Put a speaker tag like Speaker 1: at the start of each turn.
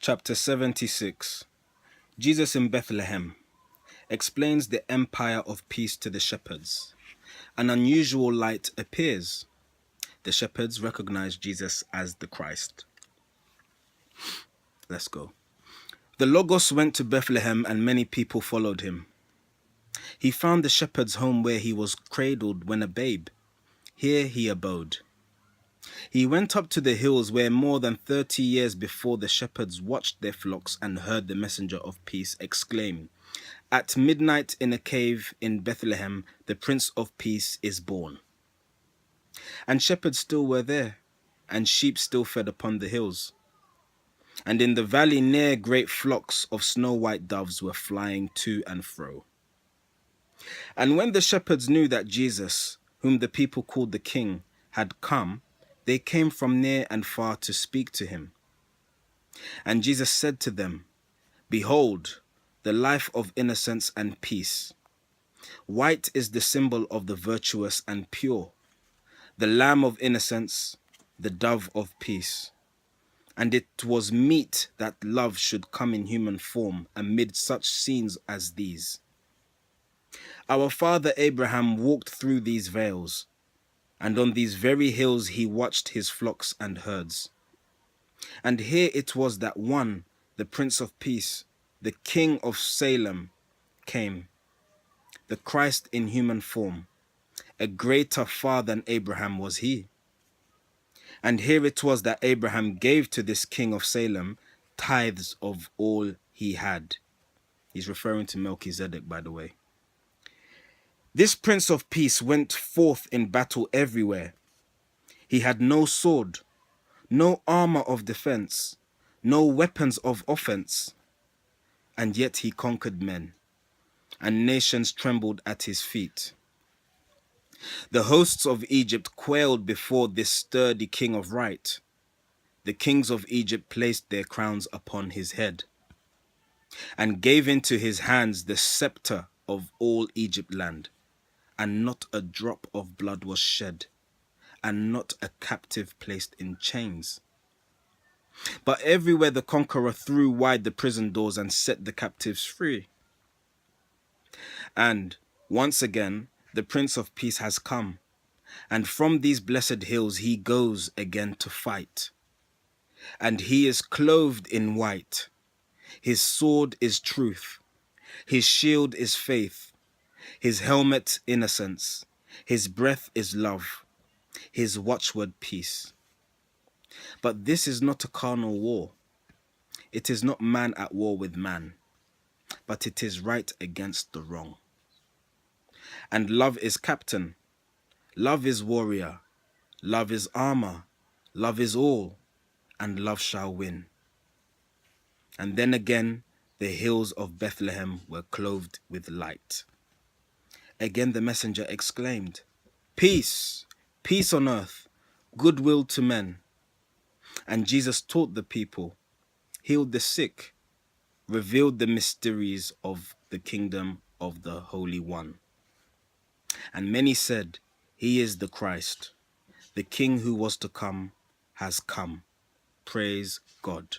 Speaker 1: Chapter 76. Jesus in Bethlehem explains the empire of peace to the shepherds. An unusual light appears. The shepherds recognize Jesus as the Christ. Let's go. The Logos went to Bethlehem and many people followed him. He found the shepherd's home where he was cradled when a babe. Here he abode. He went up to the hills where more than 30 years before the shepherds watched their flocks and heard the messenger of peace exclaim, "At midnight in a cave in Bethlehem, the Prince of Peace is born." And shepherds still were there, and sheep still fed upon the hills. And in the valley near, great flocks of snow-white doves were flying to and fro. And when the shepherds knew that Jesus, whom the people called the King, had come, they came from near and far to speak to him. And Jesus said to them, "Behold, the life of innocence and peace. White is the symbol of the virtuous and pure, the lamb of innocence, the dove of peace. And it was meet that love should come in human form amid such scenes as these. Our father Abraham walked through these vales, and on these very hills he watched his flocks and herds. And here it was that one, the Prince of Peace, the King of Salem, came, the Christ in human form. A greater far than Abraham was he. And here it was that Abraham gave to this King of Salem tithes of all he had." He's referring to Melchizedek, by the way. "This Prince of Peace went forth in battle everywhere. He had no sword, no armor of defense, no weapons of offense. And yet he conquered men, and nations trembled at his feet. The hosts of Egypt quailed before this sturdy king of right. The kings of Egypt placed their crowns upon his head, and gave into his hands the scepter of all Egypt land. And not a drop of blood was shed, and not a captive placed in chains. But everywhere the conqueror threw wide the prison doors and set the captives free. And once again, the Prince of Peace has come, and from these blessed hills he goes again to fight. And he is clothed in white. His sword is truth. His shield is faith. His helmet innocence. His breath is love. His watchword peace. But this is not a carnal war. It is not man at war with man, but it is right against the wrong. And love is captain. Love is warrior. Love is armor. Love is all. And love shall win." And then again, the hills of Bethlehem were clothed with light. Again the messenger exclaimed, "Peace, peace on earth, goodwill to men." And Jesus taught the people, healed the sick, revealed the mysteries of the kingdom of the Holy One. And many said, "He is the Christ. The King who was to come has come." Praise God.